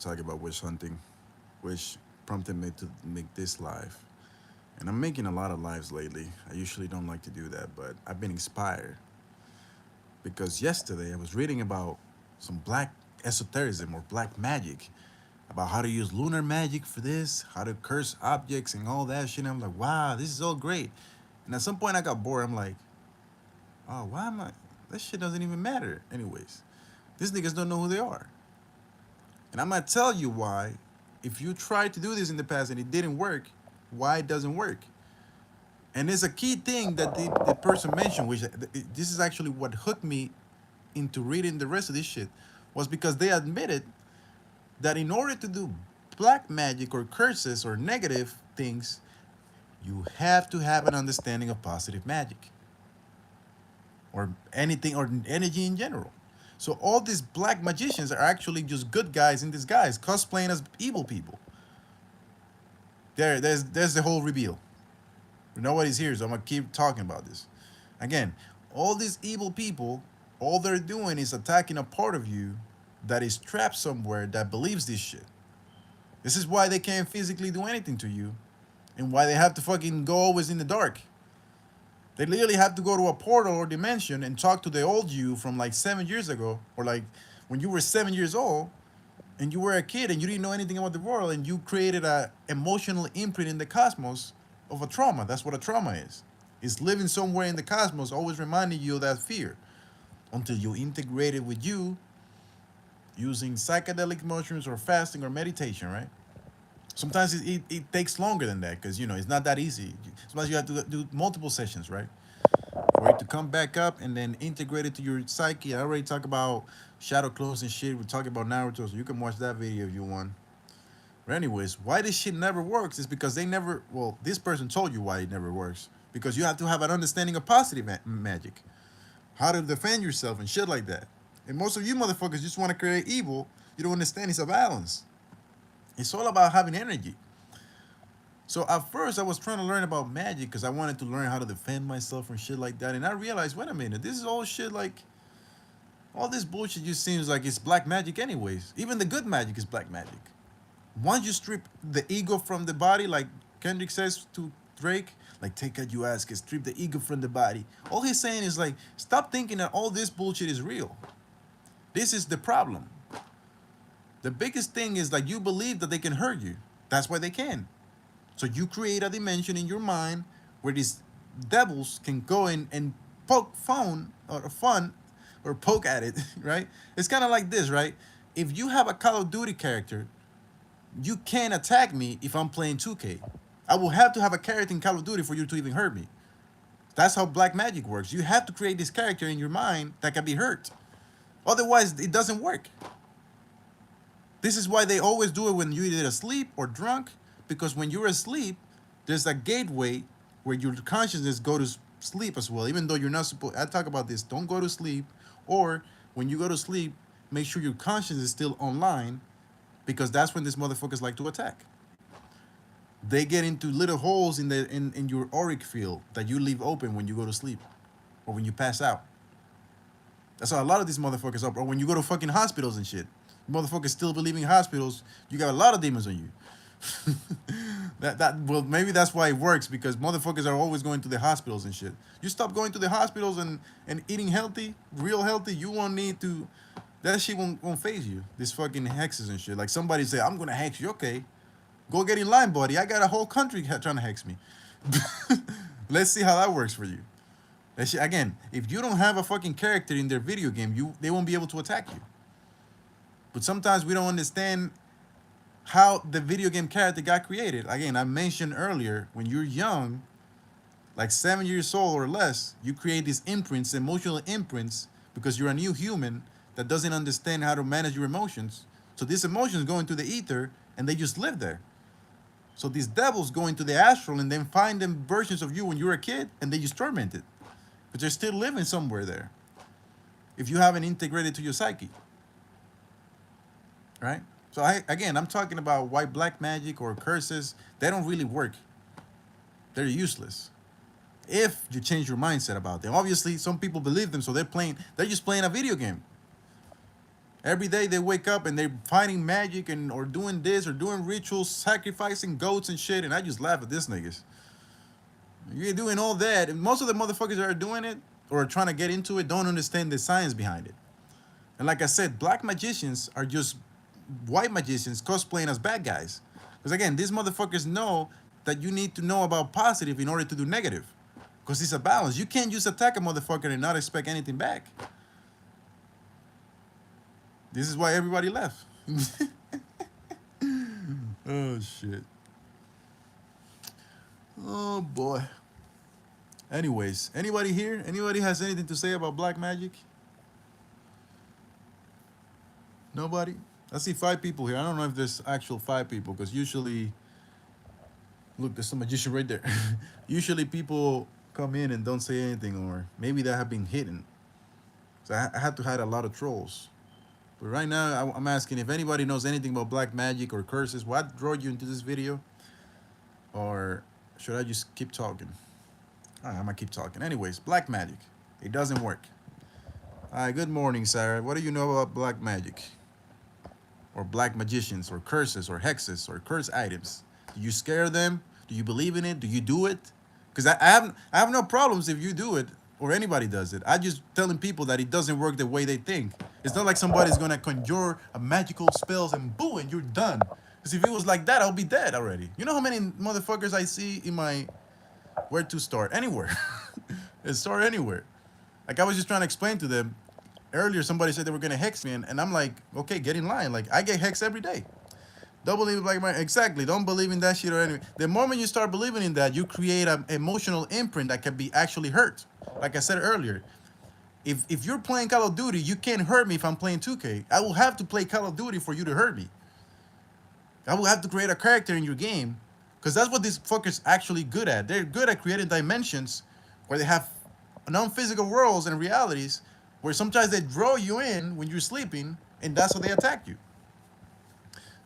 talking about witch hunting, which prompted me to make this live. And I'm making a lot of lives lately. I usually don't like to do that, but I've been inspired because yesterday I was reading about some black esotericism or black magic, about how to use lunar magic for this, how to curse objects and all that shit. And I'm like, wow, this is all great. And at some point I got bored. I'm like, oh, why am I? This shit doesn't even matter. Anyways, these niggas don't know who they are. And I'm gonna tell you why. If you tried to do this in the past and it didn't work, why it doesn't work. And there's a key thing that the person mentioned, which this is actually what hooked me into reading the rest of this shit, was because they admitted that in order to do black magic or curses or negative things, you have to have an understanding of positive magic or anything or energy in general. So all these black magicians are actually just good guys in disguise, cosplaying as evil people. There's the whole reveal. Nobody's here, so I'm gonna keep talking about this. Again, all these evil people, all they're doing is attacking a part of you that is trapped somewhere that believes this shit. This is why they can't physically do anything to you, and why they have to fucking go always in the dark. They literally have to go to a portal or dimension and talk to the old you from like 7 years ago, or like when you were 7 years old and you were a kid and you didn't know anything about the world and you created a emotional imprint in the cosmos of a trauma. That's what a trauma is. It's living somewhere in the cosmos, always reminding you of that fear until you integrate it with you using psychedelic mushrooms or fasting or meditation, right? Sometimes it takes longer than that because, it's not that easy. Sometimes you have to do multiple sessions, right? For it to come back up and then integrate it to your psyche. I already talked about shadow clothes and shit. We talked about Naruto, so you can watch that video if you want. But anyways, why this shit never works is because this person told you why it never works. Because you have to have an understanding of positive magic. How to defend yourself and shit like that. And most of you motherfuckers just want to create evil. You don't understand it's a balance. It's all about having energy. So at first I was trying to learn about magic because I wanted to learn how to defend myself and shit like that. And I realized, wait a minute, this is all shit like, all this bullshit just seems like it's black magic anyways. Even the good magic is black magic. Once you strip the ego from the body, like Kendrick says to Drake, like take out your ass, strip the ego from the body. All he's saying is like, stop thinking that all this bullshit is real. This is the problem. The biggest thing is like you believe that they can hurt you. That's why they can. So you create a dimension in your mind where these devils can go in and poke fun or poke at it, right? It's kind of like this, right? If you have a Call of Duty character, you can't attack me if I'm playing 2K. I will have to have a character in Call of Duty for you to even hurt me. That's how black magic works. You have to create this character in your mind that can be hurt. Otherwise, it doesn't work. This is why they always do it when you're either asleep or drunk, because when you're asleep, there's a gateway where your consciousness go to sleep as well, even though you're not supposed. I talk about this. Don't go to sleep, or when you go to sleep, make sure your conscience is still online, because that's when these motherfuckers like to attack. They get into little holes in your auric field that you leave open when you go to sleep or when you pass out. That's how a lot of these motherfuckers are. Or when you go to fucking hospitals and shit. Motherfuckers still believing hospitals, you got a lot of demons on you. Well, maybe that's why it works, because motherfuckers are always going to the hospitals and shit. You stop going to the hospitals and eating healthy, real healthy, you won't need to. That shit won't phase you. This fucking hexes and shit. Like somebody say, I'm gonna hex you. Okay, go get in line, buddy. I got a whole country trying to hex me. Let's see how that works for you. That shit, again, if you don't have a fucking character in their video game, they won't be able to attack you. But sometimes we don't understand how the video game character got created. Again, I mentioned earlier, when you're young, like 7 years old or less, you create these imprints, emotional imprints, because you're a new human that doesn't understand how to manage your emotions. So these emotions go into the ether and they just live there. So these devils go into the astral and then find them versions of you when you were a kid and they just torment it. But they're still living somewhere there if you haven't integrated to your psyche. Right? So I'm talking about why black magic or curses, they don't really work. They're useless. If you change your mindset about them. Obviously, some people believe them, so they're just playing a video game. Every day they wake up and they're fighting magic and or doing this or doing rituals, sacrificing goats and shit. And I just laugh at this niggas. You're doing all that, and most of the motherfuckers that are doing it or trying to get into it don't understand the science behind it. And like I said, black magicians are just white magicians cosplaying as bad guys. Because again, these motherfuckers know that you need to know about positive in order to do negative. Because it's a balance. You can't just attack a motherfucker and not expect anything back. This is why everybody left. Oh shit. Oh boy. Anyways, anybody here? Anybody has anything to say about black magic? Nobody? I see 5 people here. I don't know if there's actual 5 people because usually, look, there's some magician right there. Usually people come in and don't say anything, or maybe they have been hidden. So I had to hide a lot of trolls. But right now, I'm asking if anybody knows anything about black magic or curses. What drew you into this video? Or should I just keep talking? All right, I'm gonna keep talking. Anyways, black magic. It doesn't work. All right, good morning, Sarah. What do you know about black magic? Or black magicians, or curses, or hexes, or curse items? Do you scare them? Do you believe in it? Do you do it? Because I have no problems if you do it or anybody does it. I just telling people that it doesn't work the way they think. It's not like somebody's gonna conjure a magical spells and boom, and you're done. Because if it was like that, I'll be dead already. You know how many motherfuckers I see in my where to start? Anywhere. Start anywhere. Like I was just trying to explain to them earlier. Somebody said they were gonna hex me, and I'm like, okay, get in line. Like I get hexed every day. Don't believe in black magic. Exactly. Don't believe in that shit or anything. The moment you start believing in that, you create an emotional imprint that can be actually hurt. Like I said earlier, if you're playing Call of Duty, you can't hurt me if I'm playing 2K. I will have to play Call of Duty for you to hurt me. I will have to create a character in your game, because that's what these fuckers actually good at. They're good at creating dimensions where they have non-physical worlds and realities where sometimes they draw you in when you're sleeping, and that's how they attack you.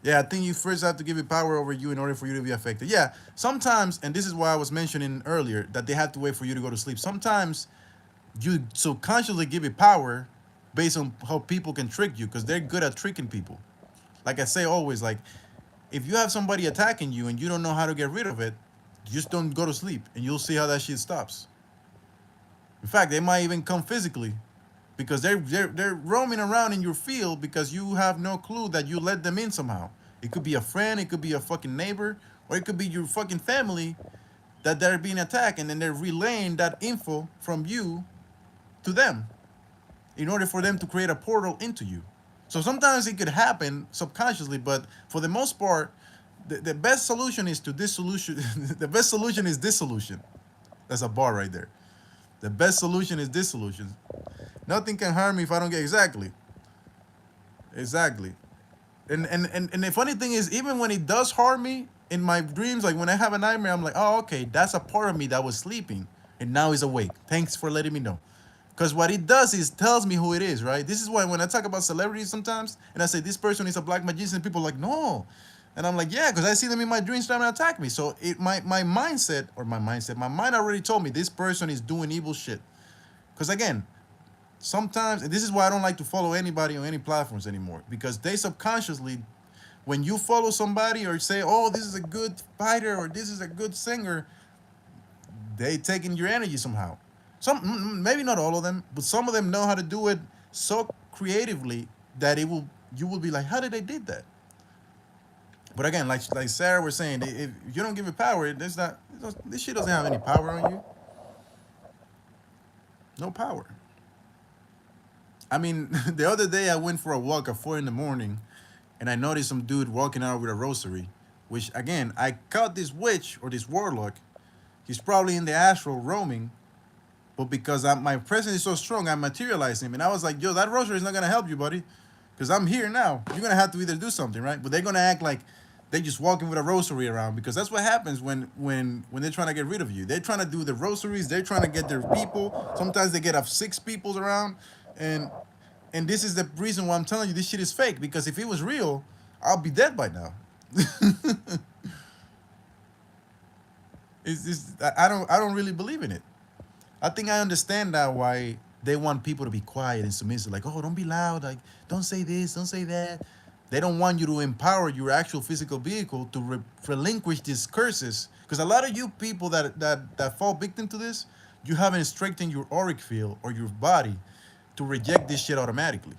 Yeah, I think you first have to give it power over you in order for you to be affected. Yeah, sometimes, and this is why I was mentioning earlier that they have to wait for you to go to sleep. Sometimes you subconsciously give it power based on how people can trick you, because they're good at tricking people. Like I say always, like if you have somebody attacking you and you don't know how to get rid of it, just don't go to sleep and you'll see how that shit stops. In fact, they might even come physically because they're roaming around in your field because you have no clue that you let them in somehow. It could be a friend, it could be a fucking neighbor, or it could be your fucking family that they're being attacked, and then they're relaying that info from you to them in order for them to create a portal into you. So sometimes it could happen subconsciously, but for the most part, the best solution is to dissolution. The best solution is dissolution. That's a bar right there. The best solution is dissolution. Nothing can harm me if I don't get exactly. And the funny thing is, even when it does harm me in my dreams, like when I have a nightmare, I'm like, oh, okay, that's a part of me that was sleeping and now is awake. Thanks for letting me know. Because what it does is tells me who it is, right? This is why when I talk about celebrities sometimes and I say this person is a black magician, people are like, no. And I'm like, yeah, because I see them in my dreams trying to attack me. So my mind already told me this person is doing evil shit. Because again, sometimes, and this is why I don't like to follow anybody on any platforms anymore, because they subconsciously, when you follow somebody or say, oh, this is a good fighter or this is a good singer, they take in your energy somehow. Maybe not all of them, but some of them know how to do it so creatively that you will be like, how did they did that? But again, like Sarah was saying, if you don't give it power, this shit doesn't have any power on you. No power. I mean, the other day I went for a walk at 4 in the morning, and I noticed some dude walking out with a rosary, which again, I caught this witch or this warlock. He's probably in the astral roaming, but because my presence is so strong, I materialized him. And I was like, yo, that rosary is not going to help you, buddy, because I'm here now. You're going to have to either do something, right? But they're going to act like they just walking with a rosary around, because that's what happens when they're trying to get rid of you. They're trying to do the rosaries. They're trying to get their people. Sometimes they get up 6 people around. And this is the reason why I'm telling you this shit is fake, because if it was real, I'll be dead by now. I don't really believe in it. I think I understand now why They want people to be quiet and submissive, like, oh, don't be loud, like, don't say this, don't say that. They don't want you to empower your actual physical vehicle to relinquish these curses. Because a lot of you people that fall victim to this, you haven't strengthened your auric field or your body to reject this shit automatically.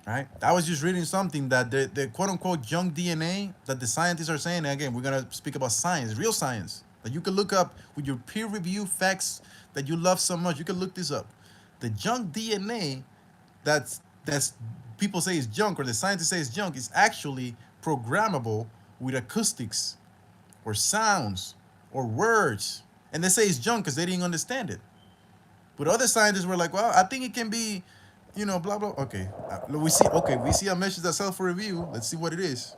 Right? I was just reading something that the quote unquote junk DNA that the scientists are saying. And again, we're gonna speak about science, real science that you can look up with your peer review facts that you love so much. You can look this up. The junk DNA that's people say is junk or the scientists say is junk is actually programmable with acoustics or sounds or words. And they say it's junk because they didn't understand it. But other scientists were like, well, I think it can be, blah blah. Okay, we see a message that's self review. Let's see what it is.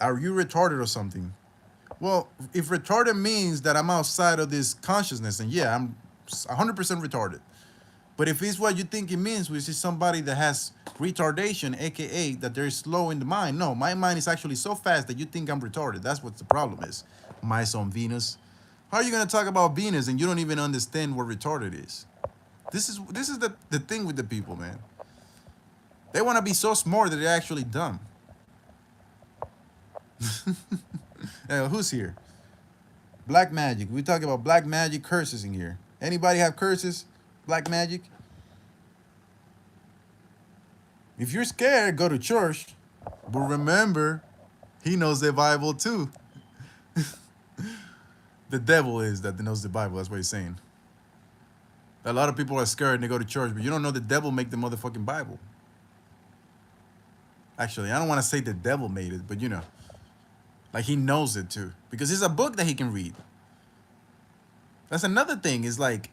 Are you retarded or something? Well, if retarded means that I'm outside of this consciousness, and yeah, I'm 100% retarded. But if it's what you think it means, which is somebody that has retardation, aka that they're slow in the mind, no, my mind is actually so fast that you think I'm retarded. That's what the problem is. My son Venus. How are you gonna talk about Venus and you don't even understand what retarded is? This is the thing with the people, man. They want to be so smart that they're actually dumb. Who's here? Black magic. We talk about black magic curses in here. Anybody have curses? Black magic? If you're scared, go to church. But remember, he knows the Bible too. The devil is that knows the Bible. That's what he's saying. A lot of people are scared and they go to church, but you don't know the devil make the motherfucking Bible. Actually, I don't want to say the devil made it, but like he knows it too. Because it's a book that he can read. That's another thing, is like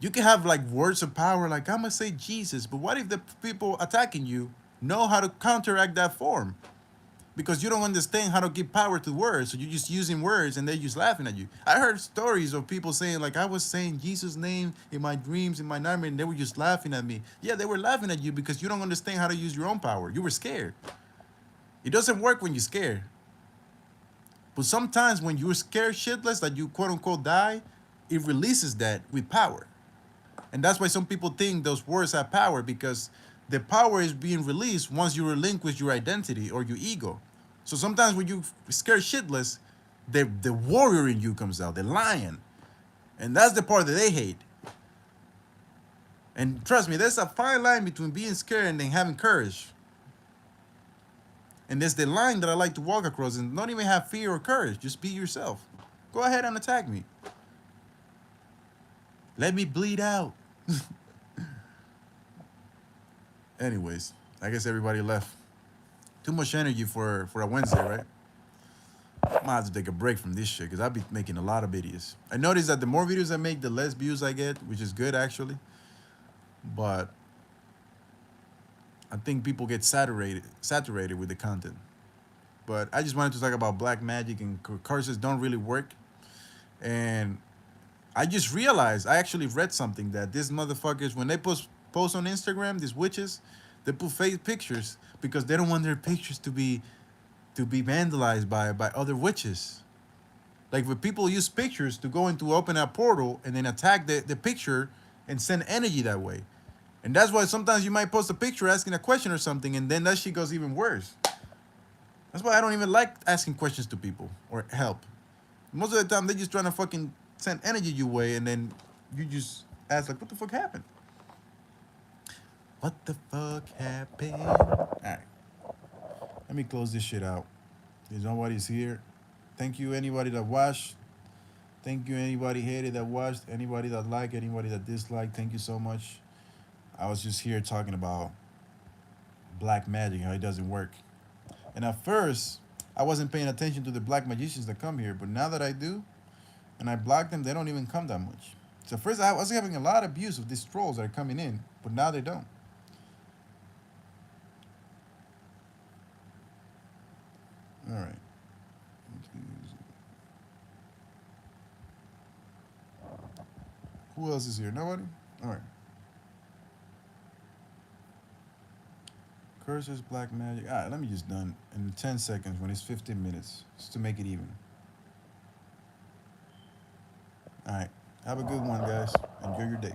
you can have like words of power, like I'm gonna say Jesus, but what if the people attacking you know how to counteract that form? Because you don't understand how to give power to words, so you're just using words and they're just laughing at you. I heard stories of people saying, like, I was saying Jesus' name in my dreams, in my nightmare, and they were just laughing at me. Yeah, they were laughing at you because you don't understand how to use your own power. You were scared. It doesn't work when you're scared. But sometimes when you're scared shitless, that you quote unquote die, it releases that with power. And that's why some people think those words have power, because the power is being released once you relinquish your identity or your ego. So sometimes when you scare shitless, the warrior in you comes out, the lion. And that's the part that they hate. And trust me, there's a fine line between being scared and then having courage. And there's the line that I like to walk across and not even have fear or courage. Just be yourself. Go ahead and attack me. Let me bleed out. Anyways, I guess everybody left. Too much energy for a Wednesday, right? I might have to take a break from this shit because I'll be making a lot of videos. I noticed that the more videos I make, the less views I get, which is good actually. But I think people get saturated with the content. But I just wanted to talk about black magic and curses don't really work. And I just realized, I actually read something that these motherfuckers, when they post on Instagram, these witches, they put fake pictures because they don't want their pictures to be vandalized by other witches. Like when people use pictures to go into open a portal and then attack the picture and send energy that way. And that's why sometimes you might post a picture asking a question or something, and then that shit goes even worse. That's why I don't even like asking questions to people or help. Most of the time, they're just trying to fucking send energy your way, and then you just ask, like, what the fuck happened? What the fuck happened? All right. Let me close this shit out. There's nobody's here. Thank you, anybody that watched. Thank you, anybody hated that watched. Anybody that liked, anybody that disliked. Thank you so much. I was just here talking about black magic, how it doesn't work. And at first, I wasn't paying attention to the black magicians that come here, but now that I do, and I block them, they don't even come that much. So first, I was having a lot of abuse of these trolls that are coming in, but now they don't. All right. Who else is here? Nobody? All right. Curses, black magic. All right, let me just done in 10 seconds when it's 15 minutes, just to make it even. All right. Have a good one, guys. Enjoy your day.